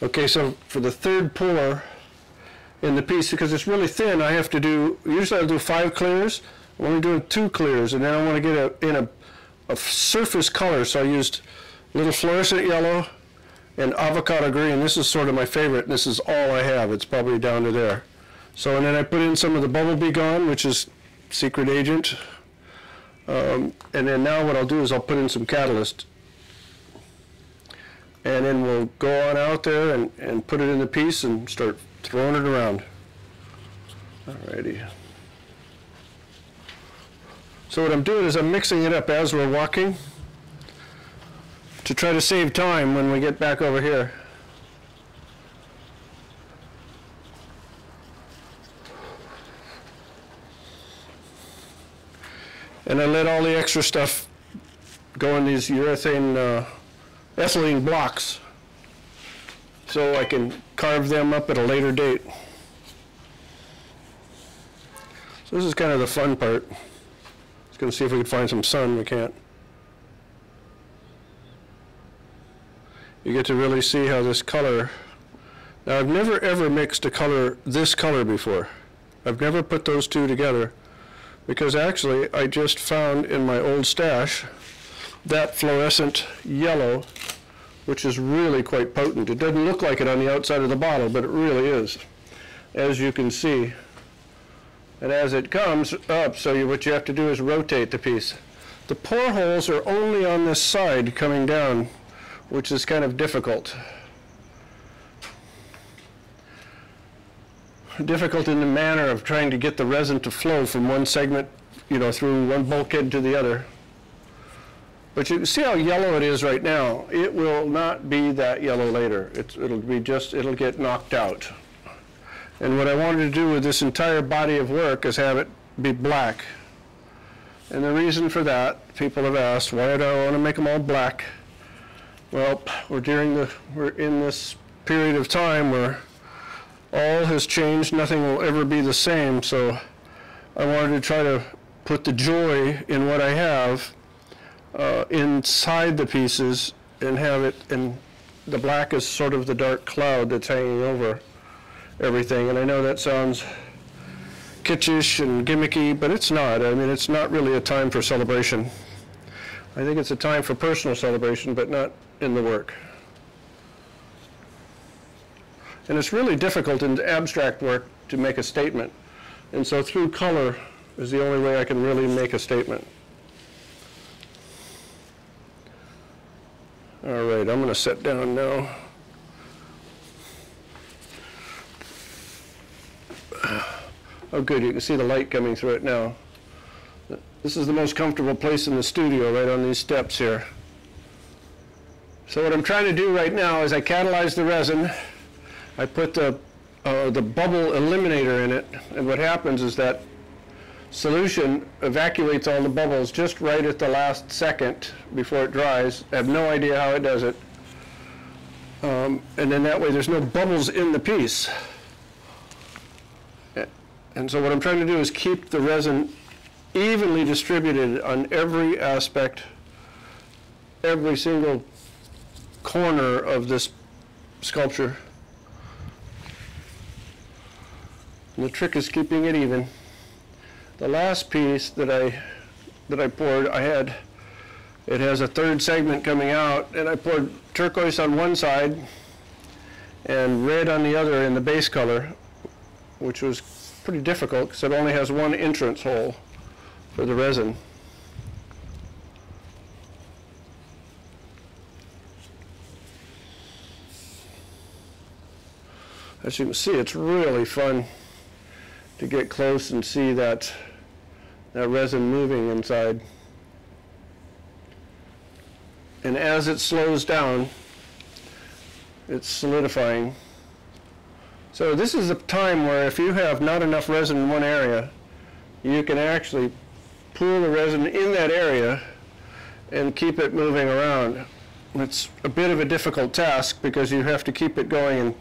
Okay, so for the third pour in the piece, because it's really thin, I have to do, usually I'll do 5 clears. I'm only doing 2 clears, and then I want to get in a surface color, so I used a little fluorescent yellow and avocado green. This is sort of my favorite. This is all I have. It's probably down to there. So, and then I put in some of the Bubble Be Gone, which is secret agent. And then now what I'll do is I'll put in some catalyst. And then we'll go on out there and put it in the piece and start throwing it around. Alrighty. So what I'm doing is I'm mixing it up as we're walking to try to save time when we get back over here. And I let all the extra stuff go in these urethane ethylene blocks so I can carve them up at a later date. So this is kind of the fun part. Just going to see if we can find some sun. We can't. You get to really see how this color. Now I've never ever mixed a color, this color before. I've never put those two together because actually I just found in my old stash that fluorescent yellow, which is really quite potent. It doesn't look like it on the outside of the bottle, but it really is, as you can see. And as it comes up, so what you have to do is rotate the piece. The pore holes are only on this side coming down, which is kind of difficult. Difficult in the manner of trying to get the resin to flow from one segment, you know, through one bulkhead to the other. But you can see how yellow it is right now. It will not be that yellow later. It'll get knocked out. And what I wanted to do with this entire body of work is have it be black. And the reason for that, people have asked, why do I want to make them all black? Well, we're in this period of time where all has changed, nothing will ever be the same, so I wanted to try to put the joy in what I have inside the pieces and have it, and the black is sort of the dark cloud that's hanging over everything. And I know that sounds kitschish and gimmicky, but it's not. I mean, it's not really a time for celebration. I think it's a time for personal celebration, but not in the work. And it's really difficult in abstract work to make a statement. And so through color is the only way I can really make a statement. All right, I'm going to sit down now. Oh, good, you can see the light coming through it now. This is the most comfortable place in the studio, right on these steps here. So what I'm trying to do right now is I catalyze the resin. I put the bubble eliminator in it, and what happens is that solution evacuates all the bubbles just right at the last second before it dries. I have no idea how it does it. And then that way there's no bubbles in the piece. And so what I'm trying to do is keep the resin evenly distributed on every aspect, every single corner of this sculpture. And the trick is keeping it even. The last piece that I poured, it has a third segment coming out, and I poured turquoise on one side and red on the other in the base color, which was pretty difficult because it only has one entrance hole for the resin. As you can see, it's really fun to get close and see that resin moving inside. And as it slows down, it's solidifying. So this is a time where if you have not enough resin in one area, you can actually pool the resin in that area and keep it moving around. It's a bit of a difficult task because you have to keep it going in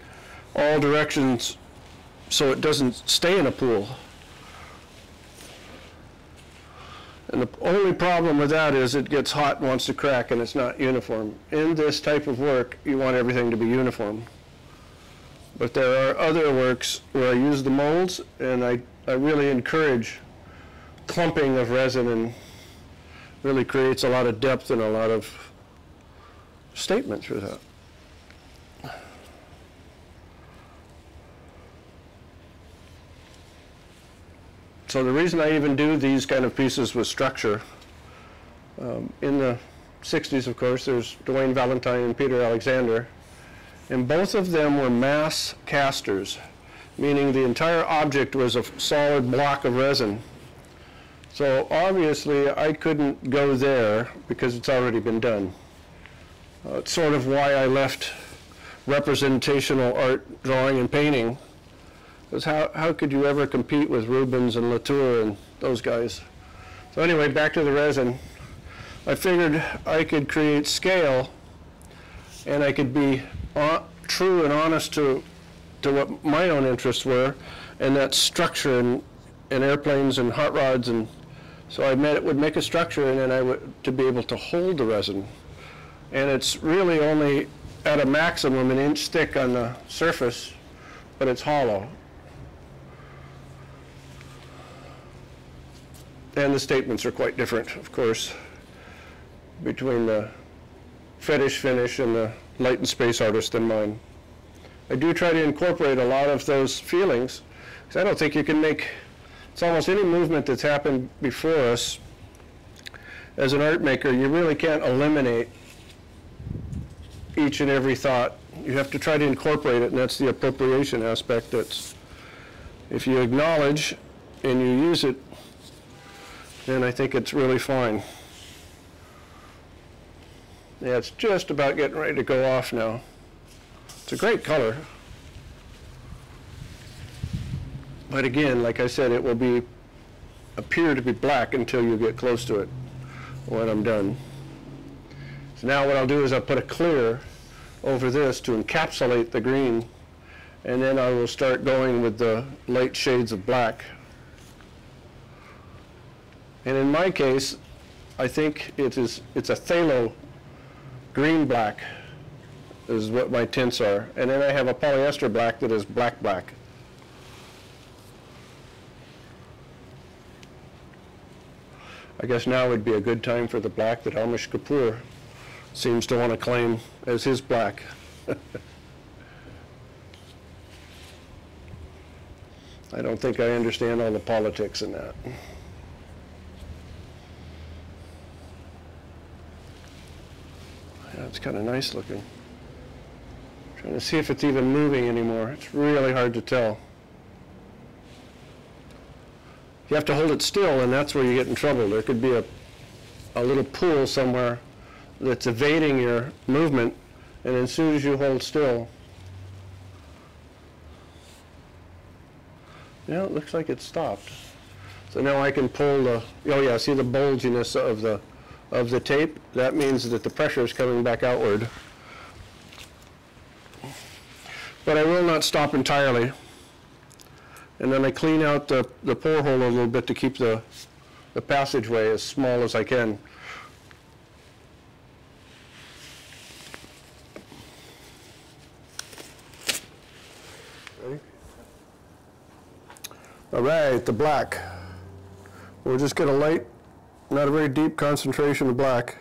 all directions so it doesn't stay in a pool. And the only problem with that is it gets hot and wants to crack and it's not uniform. In this type of work, you want everything to be uniform. But there are other works where I use the molds, and I really encourage clumping of resin, and really creates a lot of depth and a lot of statements with that. So the reason I even do these kind of pieces with structure, in the 60s, of course, there's Dwayne Valentine and Peter Alexander, and both of them were mass casters, meaning the entire object was a solid block of resin. So obviously I couldn't go there because it's already been done. It's sort of why I left representational art, drawing, and painting. Because how could you ever compete with Rubens and Latour and those guys? So anyway, back to the resin. I figured I could create scale, and I could be true and honest to what my own interests were, and that's structure and airplanes and hot rods. And so I would make a structure, and then I would to be able to hold the resin. And it's really only at a maximum an inch thick on the surface, but it's hollow. And the statements are quite different, of course, between the fetish finish and the light and space artist and mine. I do try to incorporate a lot of those feelings, because I don't think you can make, it's almost any movement that's happened before us. As an art maker, you really can't eliminate each and every thought. You have to try to incorporate it, and that's the appropriation aspect. That's, if you acknowledge and you use it, then I think it's really fine. Yeah, it's just about getting ready to go off now. It's a great color. But again, like I said, it will appear to be black until you get close to it when I'm done. So now what I'll do is I'll put a clear over this to encapsulate the green, and then I will start going with the light shades of black. And in my case, I think it's a phthalo green-black is what my tints are. And then I have a polyester black that is black-black. I guess now would be a good time for the black that Amish Kapoor seems to want to claim as his black. I don't think I understand all the politics in that. Yeah, it's kind of nice looking. Trying to see if it's even moving anymore. It's really hard to tell. You have to hold it still, and that's where you get in trouble. There could be a little pool somewhere that's evading your movement, and as soon as you hold still, yeah, it looks like it stopped. So now I can pull the, oh yeah, see the bulginess of the tape? That means that the pressure is coming back outward. But I will not stop entirely. And then I clean out the pore hole a little bit to keep the passageway as small as I can. Ready? All right, the black. We'll just get a light, not a very deep concentration of black.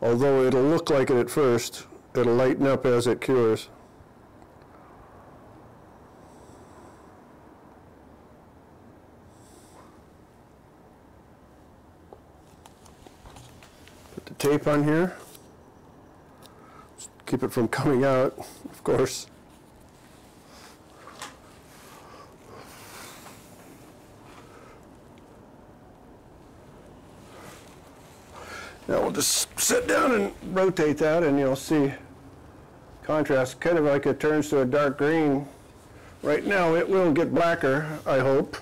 Although it'll look like it at first, it'll lighten up as it cures. Put the tape on here. Keep it from coming out, of course. Now we'll just sit down and rotate that, and you'll see contrast, kind of like it turns to a dark green. Right now it will get blacker, I hope.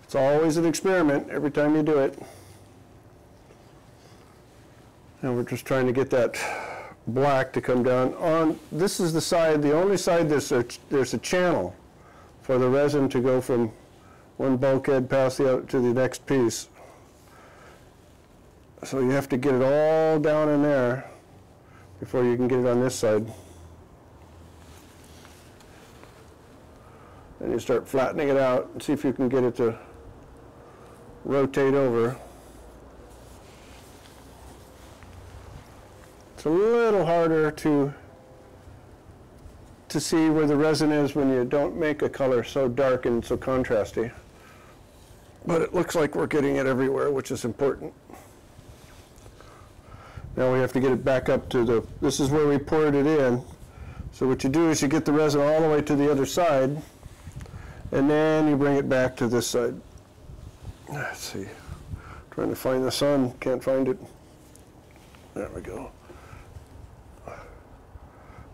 It's always an experiment every time you do it. And we're just trying to get that black to come down on. This is the side, the only side there's a channel for the resin to go from one bulkhead past the other to the next piece. So you have to get it all down in there before you can get it on this side. And you start flattening it out and see if you can get it to rotate over. It's a little harder to see where the resin is when you don't make a color so dark and so contrasty. But it looks like we're getting it everywhere, which is important. Now we have to get it back up to this is where we poured it in. So what you do is you get the resin all the way to the other side, and then you bring it back to this side. Let's see, trying to find the sun, can't find it. There we go.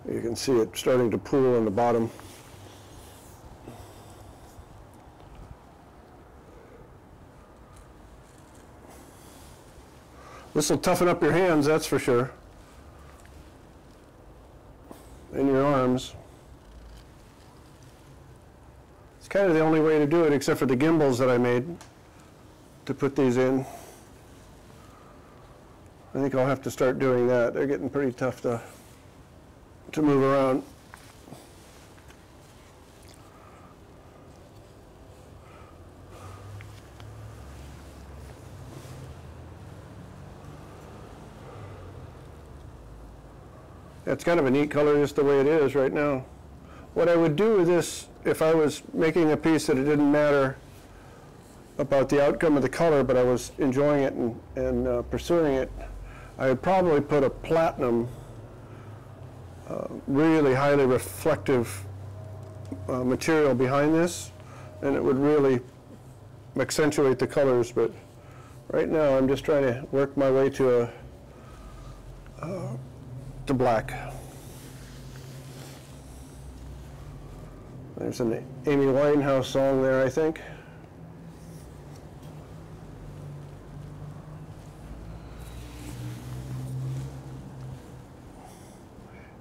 You can see it starting to pool on the bottom. This will toughen up your hands, that's for sure, and your arms. It's kind of the only way to do it, except for the gimbals that I made to put these in. I think I'll have to start doing that. They're getting pretty tough to move around. It's kind of a neat color just the way it is right now. What I would do with this, if I was making a piece that it didn't matter about the outcome of the color, but I was enjoying it and pursuing it, I would probably put a platinum, really highly reflective material behind this, and it would really accentuate the colors. But right now I'm just trying to work my way to black. There's an Amy Winehouse song there, I think.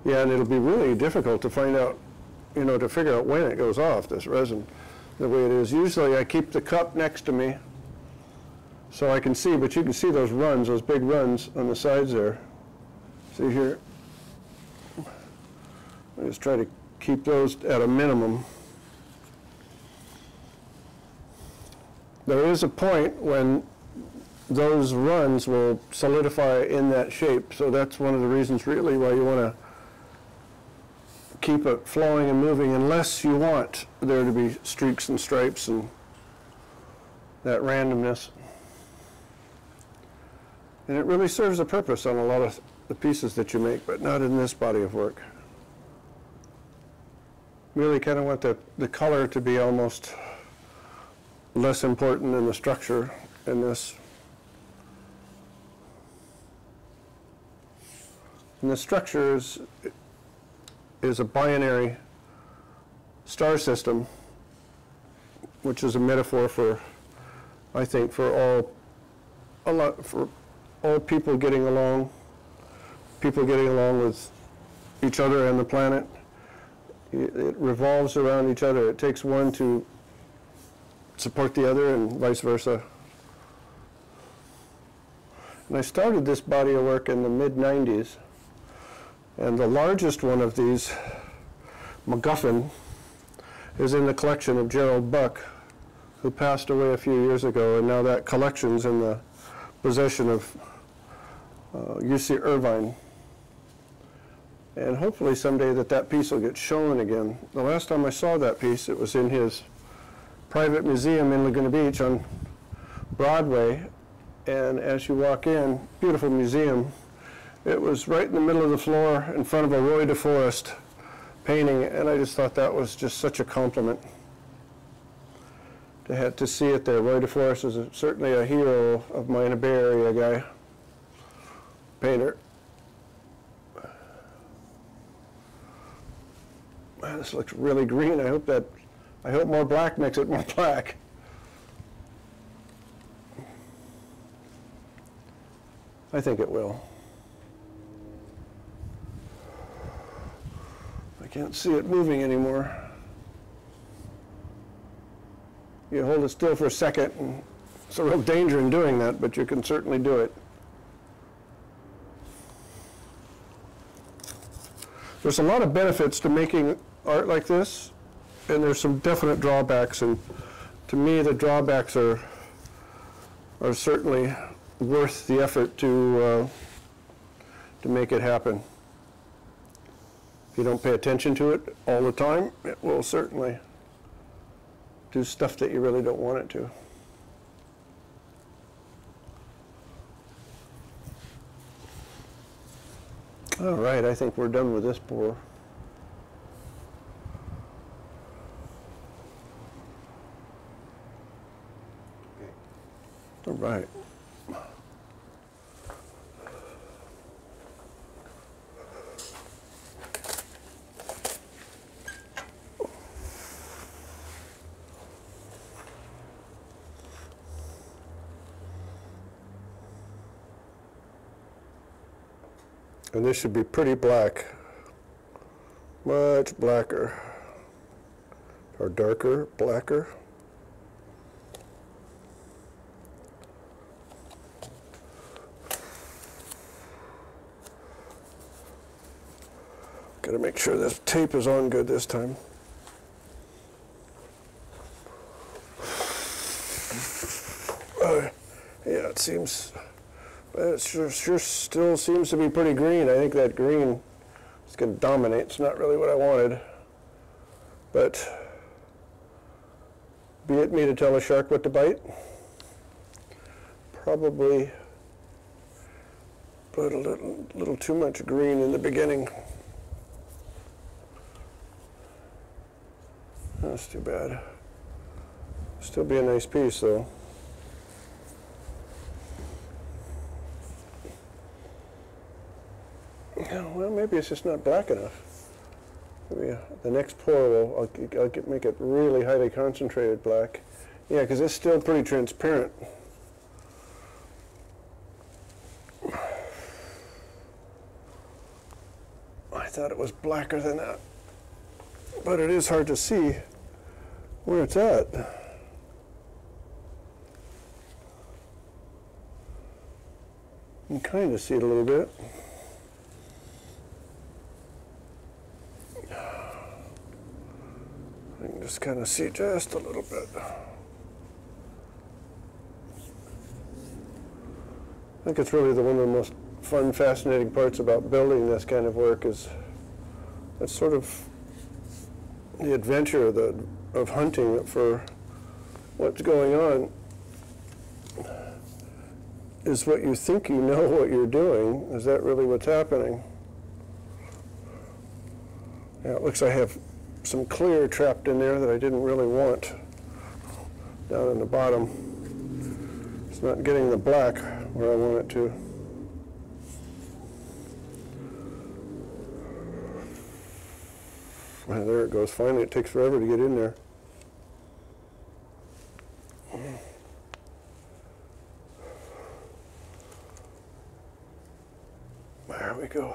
Yeah, and it'll be really difficult to find out, you know, to figure out when it goes off, this resin, the way it is. Usually I keep the cup next to me so I can see, but you can see those runs, those big runs on the sides there. See here? I just try to keep those at a minimum. There is a point when those runs will solidify in that shape, so that's one of the reasons really why you want to keep it flowing and moving, unless you want there to be streaks and stripes and that randomness. And it really serves a purpose on a lot of the pieces that you make, but not in this body of work. Really kind of want the color to be almost less important than the structure in this. And the structure is a binary star system, which is a metaphor for, I think, for all people getting along with each other and the planet. It revolves around each other. It takes one to support the other and vice versa. And I started this body of work in the mid-90s. And the largest one of these, MacGuffin, is in the collection of Gerald Buck, who passed away a few years ago, and now that collection's in the possession of UC Irvine. And hopefully someday that piece will get shown again. The last time I saw that piece, it was in his private museum in Laguna Beach on Broadway. And as you walk in, beautiful museum, it was right in the middle of the floor in front of a Roy de Forest painting, and I just thought that was just such a compliment to see it there. Roy de Forest is certainly a hero of mine, a Bay Area guy, painter. Man, this looks really green. I hope more black makes it more black. I think it will. I can't see it moving anymore. You hold it still for a second, and it's a real danger in doing that, but you can certainly do it. There's a lot of benefits to making art like this, and there's some definite drawbacks, and to me the drawbacks are certainly worth the effort to make it happen. If you don't pay attention to it all the time, it will certainly do stuff that you really don't want it to. All right, I think we're done with this pour. All right. And this should be pretty black, much blacker, or darker, blacker. Got to make sure this tape is on good this time. Yeah, it seems. It sure still seems to be pretty green. I think that green is going to dominate. It's not really what I wanted. But be it me to tell a shark what to bite. Probably put a little too much green in the beginning. That's too bad. Still be a nice piece though. Well, maybe it's just not black enough. Maybe the next pour will, I'll make it really highly concentrated black. Yeah, because it's still pretty transparent. I thought it was blacker than that, but it is hard to see where it's at. You can kind of see it a little bit. I can just kind of see just a little bit. I think it's really one of the most fun, fascinating parts about building this kind of work is it's sort of the adventure of hunting for what's going on is what you think you know what you're doing. Is that really what's happening? Yeah, it looks like I have some clear trapped in there that I didn't really want down in the bottom. It's not getting the black where I want it to. Well, there it goes. Finally, it takes forever to get in there. There we go.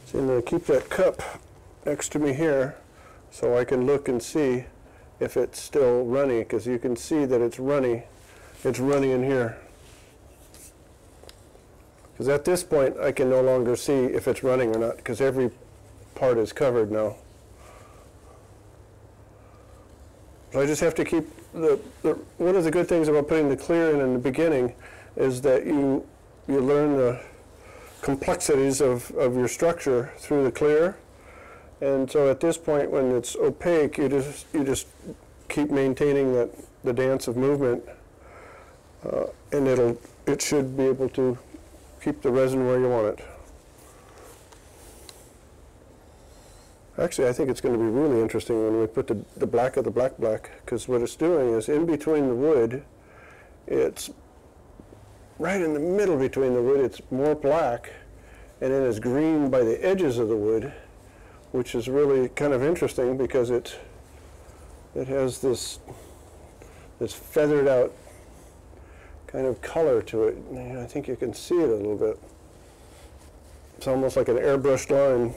So I'm going to keep that cup next to me here so I can look and see if it's still runny, because you can see that it's runny. It's runny in here. Because at this point I can no longer see if it's running or not, because every part is covered now. So I just have to keep one of the good things about putting the clear in the beginning is that you learn the complexities of your structure through the clear. And so at this point when it's opaque, you just keep maintaining the dance of movement, and it should be able to keep the resin where you want it. Actually, I think it's going to be really interesting when we put the black of the black, because what it's doing is in between the wood, it's right in the middle between the wood, it's more black, and then it's green by the edges of the wood, which is really kind of interesting because it has this feathered out kind of color to it. And I think you can see it a little bit. It's almost like an airbrushed line.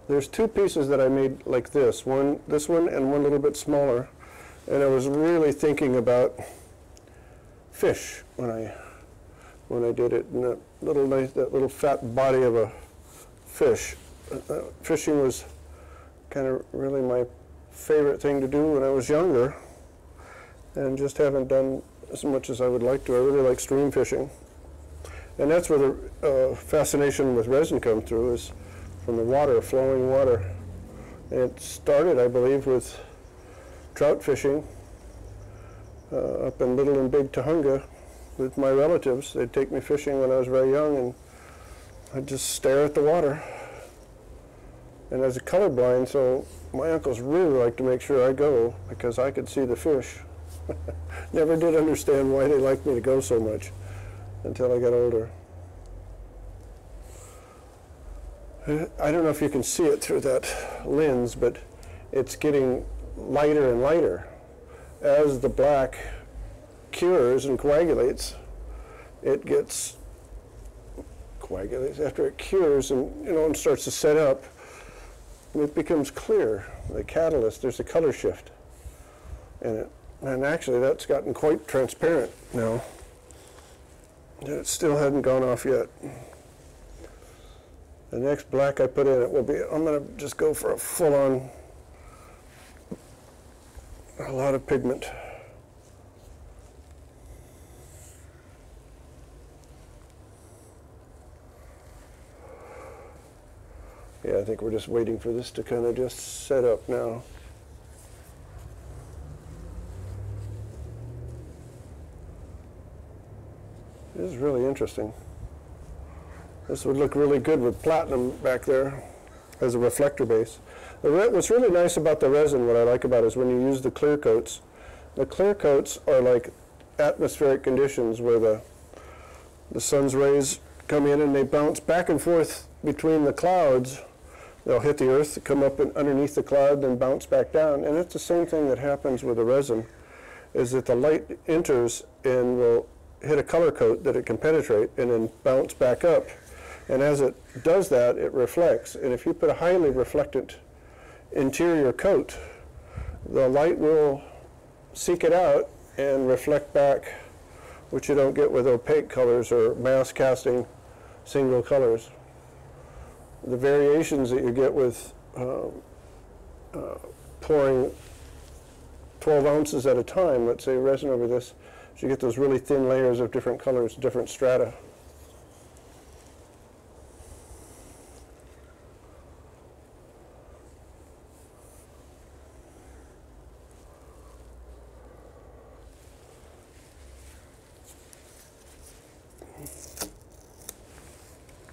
There's two pieces that I made like this one and one a little bit smaller, and I was really thinking about fish when I when I did it, and that little fat body of a fish. Fishing was kind of really my favorite thing to do when I was younger, and just haven't done as much as I would like to. I really like stream fishing. And that's where the fascination with resin comes through, is from the water, flowing water. And it started, I believe, with trout fishing up in Little and Big Tahunga with my relatives. They'd take me fishing when I was very young, and I'd just stare at the water. And I was colorblind, so my uncles really liked to make sure I go because I could see the fish. Never did understand why they liked me to go so much until I got older. I don't know if you can see it through that lens, but it's getting lighter and lighter. As the black cures and coagulates, it gets coagulates. After it cures and starts to set up, it becomes clear. The catalyst, there's a color shift in it. And actually that's gotten quite transparent now. It still hadn't gone off yet. The next black I put in it will be, I'm going to just go for a full-on, a lot of pigment. Yeah, I think we're just waiting for this to kind of just set up now. This is really interesting. This would look really good with platinum back there as a reflector base. What's really nice about the resin, what I like about it, is when you use the clear coats. The clear coats are like atmospheric conditions where the sun's rays come in and they bounce back and forth between the clouds. They'll hit the earth, come up and underneath the cloud, then bounce back down. And it's the same thing that happens with the resin, is that the light enters and will hit a color coat that it can penetrate and then bounce back up. And as it does that, it reflects. And if you put a highly reflectant interior coat, the light will seek it out and reflect back, which you don't get with opaque colors or mass casting single colors. The variations that you get with pouring 12 ounces at a time, let's say resin over this, so you get those really thin layers of different colors, different strata.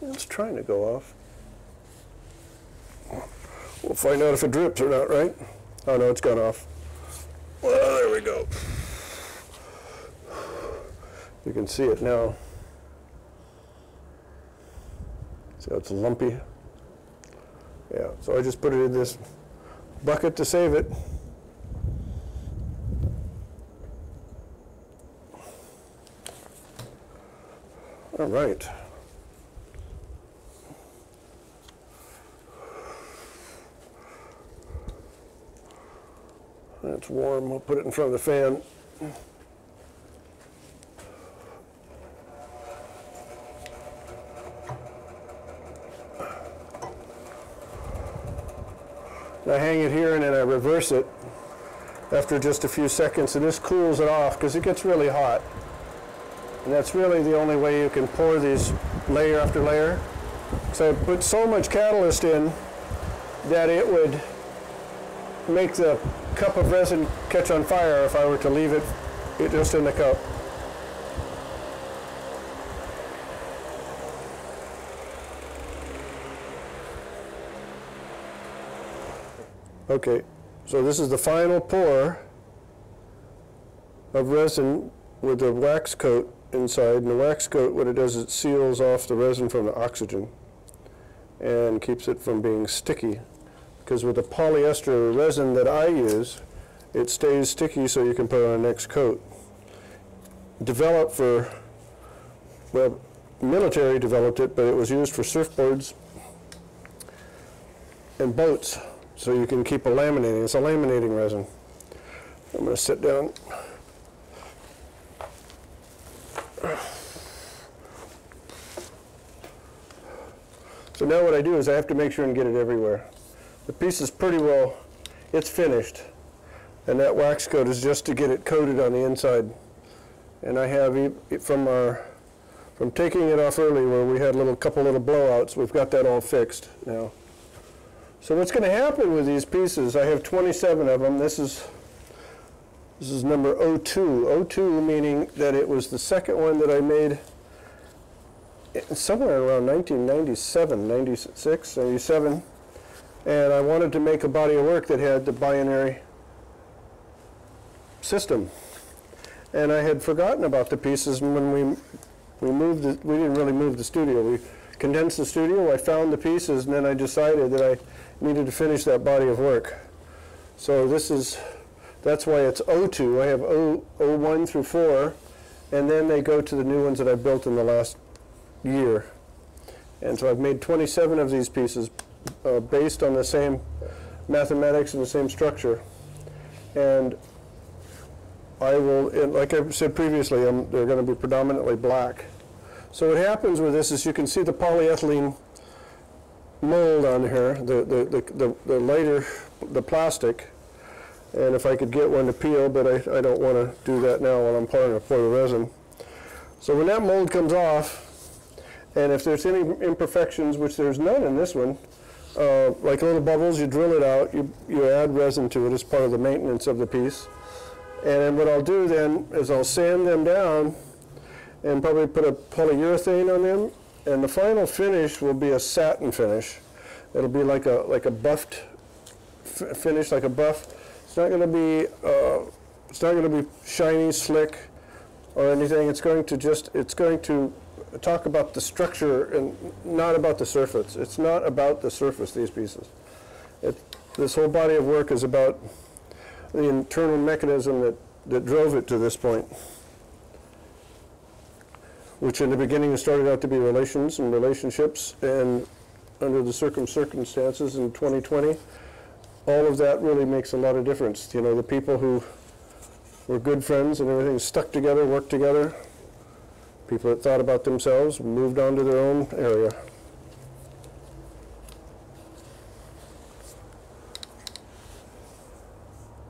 It's trying to go off. We'll find out if it drips or not, right? Oh no, it's gone off. Well, there we go. You can see it now. See how it's lumpy? Yeah, so I just put it in this bucket to save it. All right. It's warm, we'll put it in front of the fan. I hang it here and then I reverse it after just a few seconds, and this cools it off because it gets really hot. And that's really the only way you can pour these layer after layer. So I put so much catalyst in that it would make the cup of resin catch on fire if I were to leave it just in the cup. Okay, so this is the final pour of resin with the wax coat inside. And the wax coat, what it does is it seals off the resin from the oxygen and keeps it from being sticky. Because with the polyester resin that I use, it stays sticky so you can put on the next coat. Developed for, well, military developed it, but it was used for surfboards and boats, so you can keep a laminating. It's a laminating resin. I'm going to sit down. So now what I do is I have to make sure and get it everywhere. The piece is pretty well, it's finished. And that wax coat is just to get it coated on the inside. And I have, from taking it off early where we had a couple little blowouts, we've got that all fixed now. So what's going to happen with these pieces, I have 27 of them. This is number 02. 02 meaning that it was the second one that I made somewhere around 1997, 96, 97. And I wanted to make a body of work that had the binary system. And I had forgotten about the pieces when we moved we didn't really move the studio. We condensed the studio, I found the pieces, and then I decided that I needed to finish that body of work. So that's why it's 02. I have 01 through 4, and then they go to the new ones that I built in the last year. And so I've made 27 of these pieces based on the same mathematics and the same structure. And I will, like I said previously, they're going to be predominantly black. So what happens with this is you can see the polyethylene mold on here, the lighter, the plastic. And if I could get one to peel, but I don't want to do that now while I'm pouring the resin. So when that mold comes off, and if there's any imperfections, which there's none in this one, like little bubbles, you drill it out, you add resin to it as part of the maintenance of the piece. And then what I'll do then is I'll sand them down and probably put a polyurethane on them, and the final finish will be a satin finish. It'll be like a buffed finish, like a buff. It's not going to be shiny, slick, or anything. It's going to talk about the structure and not about the surface. It's not about the surface, these pieces. This whole body of work is about the internal mechanism that drove it to this point, which in the beginning started out to be relations and relationships, and under the circumstances in 2020, all of that really makes a lot of difference. You know, the people who were good friends and everything stuck together, worked together, people that thought about themselves, moved on to their own area.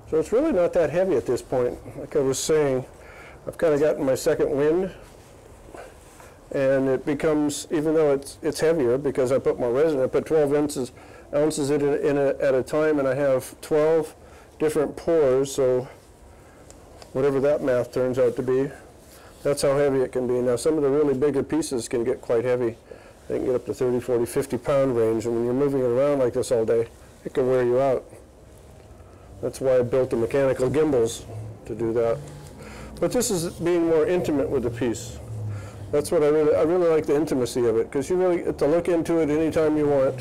So it's really not that heavy at this point. Like I was saying, I've kind of gotten my second wind, and it becomes, even though it's heavier because I put more resin, I put 12 ounces in it at a time, and I have 12 different pours, so whatever that math turns out to be, that's how heavy it can be. Now some of the really bigger pieces can get quite heavy. They can get up to 30, 40, 50 pound range, and when you're moving it around like this all day, it can wear you out. That's why I built the mechanical gimbals, to do that. But this is being more intimate with the piece. That's what I really like, the intimacy of it, because you really get to look into it anytime you want,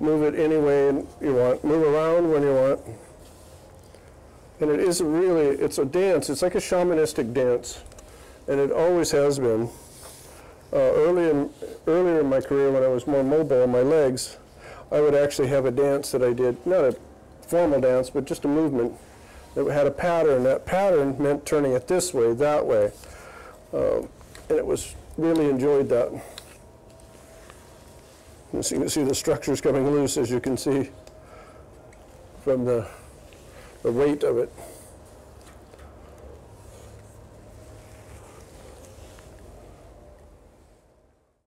move it any way you want, move around when you want. And it is really, it's a dance. It's like a shamanistic dance, and it always has been. Earlier in my career, when I was more mobile on my legs, I would actually have a dance that I did, not a formal dance, but just a movement that had a pattern. That pattern meant turning it this way, that way. And it was, really enjoyed that. And so you can see the structures coming loose, as you can see from the weight of it.